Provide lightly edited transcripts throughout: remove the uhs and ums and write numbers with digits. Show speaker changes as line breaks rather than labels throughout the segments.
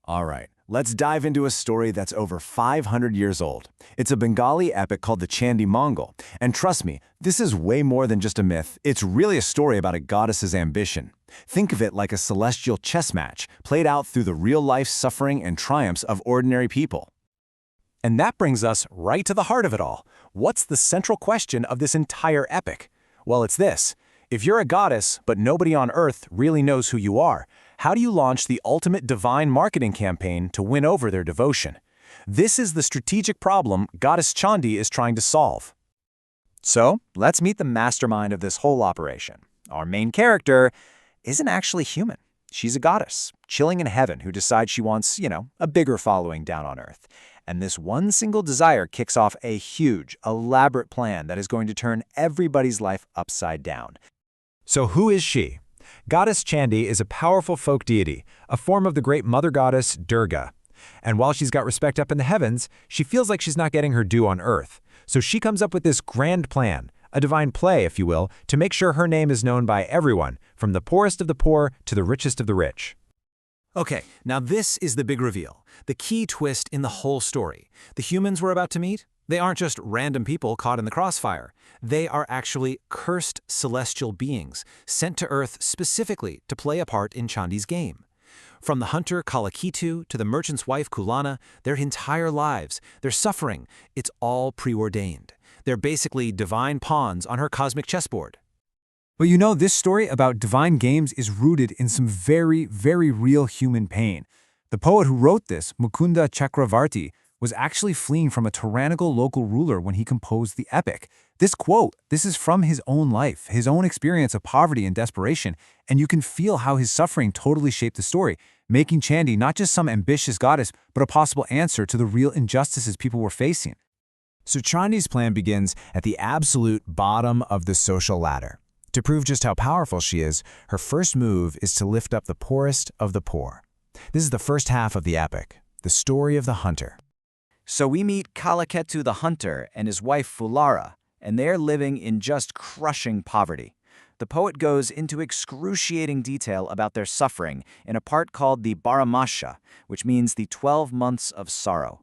All right, let's dive into a story that's over 500 years old. It's a Bengali epic called the Chandi Mangal, and trust me, this is way more than just a myth. It's really a story about a goddess's ambition. Think of it like a celestial chess match, played out through the real-life suffering and triumphs of ordinary people.
And that brings us right to the heart of it all. What's the central question of this entire epic? Well, it's this. If you're a goddess, but nobody on Earth really knows who you are, how do you launch the ultimate divine marketing campaign to win over their devotion? This is the strategic problem Goddess Chandi is trying to solve. So, let's meet the mastermind of this whole operation. Our main character isn't actually human. She's a goddess, chilling in heaven, who decides she wants, a bigger following down on Earth. And this one single desire kicks off a huge, elaborate plan that is going to turn everybody's life upside down. So who is she? Goddess Chandi is a powerful folk deity, a form of the great mother goddess Durga. And while she's got respect up in the heavens, she feels like she's not getting her due on Earth. So she comes up with this grand plan, a divine play, if you will, to make sure her name is known by everyone, from the poorest of the poor to the richest of the rich. Okay, now this is the big reveal, the key twist in the whole story. The humans we're about to meet, they aren't just random people caught in the crossfire. They are actually cursed celestial beings, sent to Earth specifically to play a part in Chandi's game. From the hunter Kalaketu to the merchant's wife Phullara, their entire lives, their suffering, it's all preordained. They're basically divine pawns on her cosmic chessboard.
But this story about divine games is rooted in some very, very real human pain. The poet who wrote this, Mukundaram Chakraborty, was actually fleeing from a tyrannical local ruler when he composed the epic. This quote, this is from his own life, his own experience of poverty and desperation, and you can feel how his suffering totally shaped the story, making Chandi not just some ambitious goddess, but a possible answer to the real injustices people were facing.
So Chandi's plan begins at the absolute bottom of the social ladder. To prove just how powerful she is, her first move is to lift up the poorest of the poor. This is the first half of the epic, the story of the hunter. So we meet Kalaketu the hunter and his wife Phullara, and they're living in just crushing poverty. The poet goes into excruciating detail about their suffering in a part called the Baromasya, which means the 12 months of sorrow.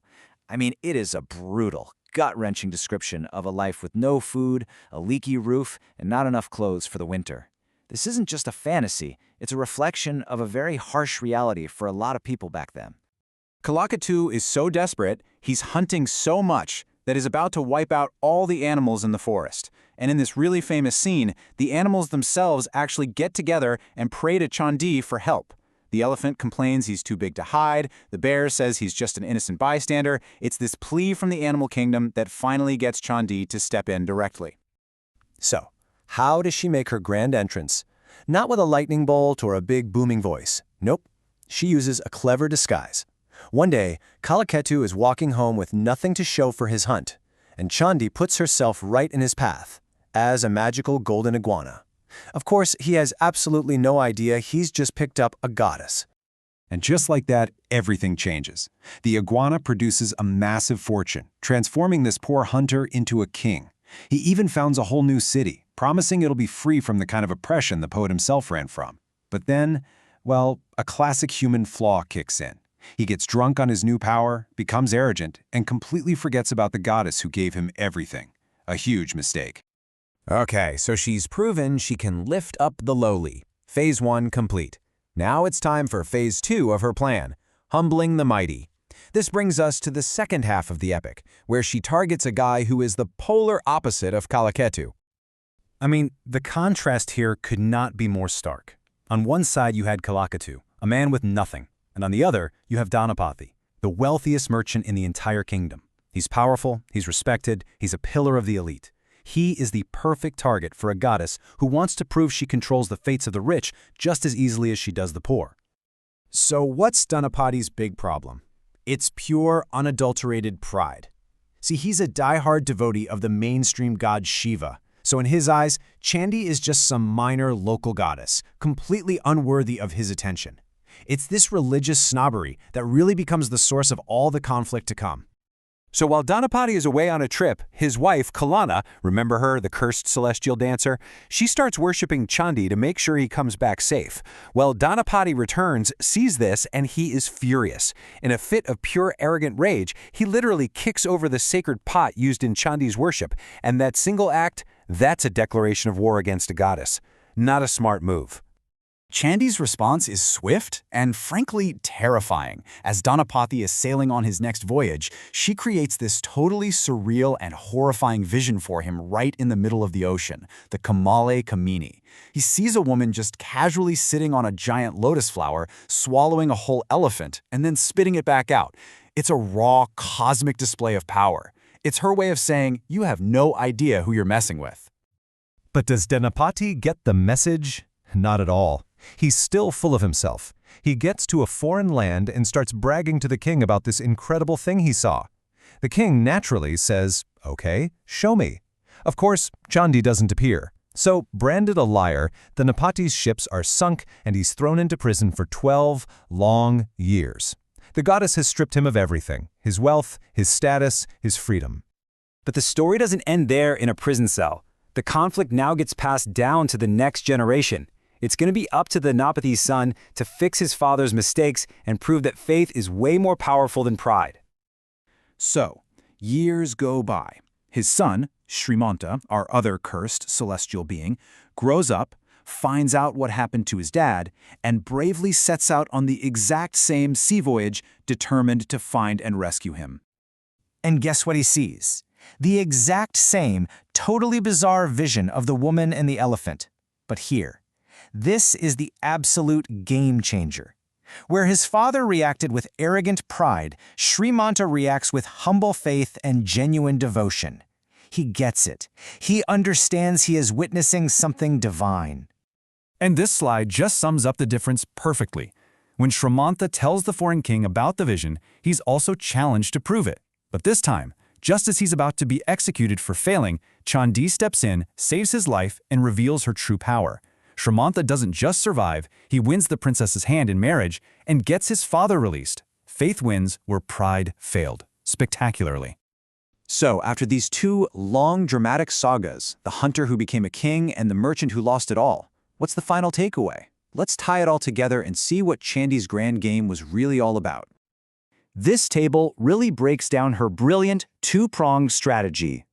I mean, it is a brutal, gut-wrenching description of a life with no food, a leaky roof, and not enough clothes for the winter. This isn't just a fantasy, it's a reflection of a very harsh reality for a lot of people back then. Kalaketu is so desperate, he's hunting so much that he's about to wipe out all the animals in the forest. And in this really famous scene, the animals themselves actually get together and pray to Chandi for help. The elephant complains he's too big to hide, the bear says he's just an innocent bystander. It's this plea from the animal kingdom that finally gets Chandi to step in directly.
So, how does she make her grand entrance? Not with a lightning bolt or a big booming voice. Nope, she uses a clever disguise. One day, Kalaketu is walking home with nothing to show for his hunt, and Chandi puts herself right in his path, as a magical golden iguana. Of course, he has absolutely no idea he's just picked up a goddess.
And just like that, everything changes. The iguana produces a massive fortune, transforming this poor hunter into a king. He even founds a whole new city, promising it'll be free from the kind of oppression the poet himself ran from. But then, well, a classic human flaw kicks in. He gets drunk on his new power, becomes arrogant, and completely forgets about the goddess who gave him everything. A huge mistake.
Okay, so she's proven she can lift up the lowly. Phase 1 complete. Now it's time for Phase 2 of her plan, humbling the mighty. This brings us to the second half of the epic, where she targets a guy who is the polar opposite of Kalaketu.
The contrast here could not be more stark. On one side you had Kalaketu, a man with nothing, and on the other you have Dhanapati, the wealthiest merchant in the entire kingdom. He's powerful, he's respected, he's a pillar of the elite. He is the perfect target for a goddess who wants to prove she controls the fates of the rich just as easily as she does the poor.
So what's Dhanapati's big problem? It's pure, unadulterated pride. See, he's a diehard devotee of the mainstream god Shiva, so in his eyes, Chandi is just some minor local goddess, completely unworthy of his attention. It's this religious snobbery that really becomes the source of all the conflict to come. So while Dhanapati is away on a trip, his wife, Kalana, remember her, the cursed celestial dancer, she starts worshipping Chandi to make sure he comes back safe. Well, Dhanapati returns, sees this, and he is furious. In a fit of pure arrogant rage, he literally kicks over the sacred pot used in Chandi's worship, and that single act, that's a declaration of war against a goddess. Not a smart move.
Chandi's response is swift and, frankly, terrifying. As Dhanapati is sailing on his next voyage, she creates this totally surreal and horrifying vision for him right in the middle of the ocean, the Kamale Kamini. He sees a woman just casually sitting on a giant lotus flower, swallowing a whole elephant, and then spitting it back out. It's a raw, cosmic display of power. It's her way of saying, you have no idea who you're messing with.
But does Dhanapati get the message? Not at all. He's still full of himself. He gets to a foreign land and starts bragging to the king about this incredible thing he saw. The king naturally says, "Okay, show me." Of course, Chandi doesn't appear. So, branded a liar, Dhanapati's ships are sunk and he's thrown into prison for 12 long years. The goddess has stripped him of everything: his wealth, his status, his freedom.
But the story doesn't end there in a prison cell. The conflict now gets passed down to the next generation. It's going to be up to Dhanapati's son to fix his father's mistakes and prove that faith is way more powerful than pride.
So, years go by. His son, Srimanta, our other cursed celestial being, grows up, finds out what happened to his dad, and bravely sets out on the exact same sea voyage, determined to find and rescue him.
And guess what he sees? The exact same, totally bizarre vision of the woman and the elephant. But here, this is the absolute game changer. Where his father reacted with arrogant pride, Srimanta reacts with humble faith and genuine devotion. He gets it. He understands he is witnessing something divine.
And this slide just sums up the difference perfectly. When Srimanta tells the foreign king about the vision, he's also challenged to prove it. But this time, just as he's about to be executed for failing, Chandi steps in, saves his life, and reveals her true power. Srimanta doesn't just survive, he wins the princess's hand in marriage and gets his father released. Faith wins where pride failed, spectacularly.
So, after these two long, dramatic sagas, the hunter who became a king and the merchant who lost it all, what's the final takeaway? Let's tie it all together and see what Chandi's grand game was really all about.
This table really breaks down her brilliant two-pronged strategy.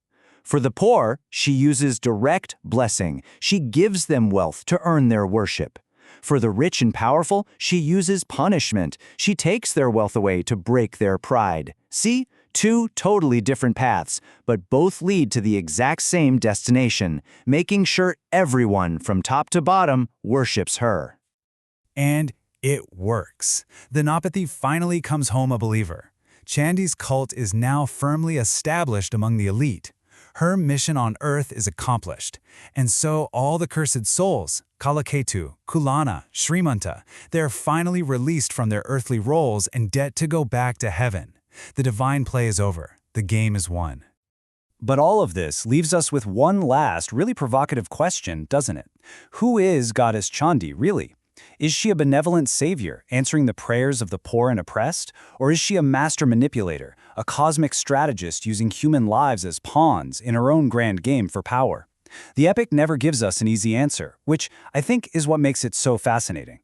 For the poor, she uses direct blessing. She gives them wealth to earn their worship. For the rich and powerful, she uses punishment. She takes their wealth away to break their pride. See? Two totally different paths, but both lead to the exact same destination, making sure everyone from top to bottom worships her.
And it works. Dhanapati finally comes home a believer. Chandi's cult is now firmly established among the elite. Her mission on Earth is accomplished. And so all the cursed souls, Kalaketu, Kulana, Srimanta, they're finally released from their earthly roles and debt to go back to heaven. The divine play is over. The game is won.
But all of this leaves us with one last, really provocative question, doesn't it? Who is Goddess Chandi, really? Is she a benevolent savior, answering the prayers of the poor and oppressed? Or is she a master manipulator, a cosmic strategist using human lives as pawns in her own grand game for power? The epic never gives us an easy answer, which I think is what makes it so fascinating.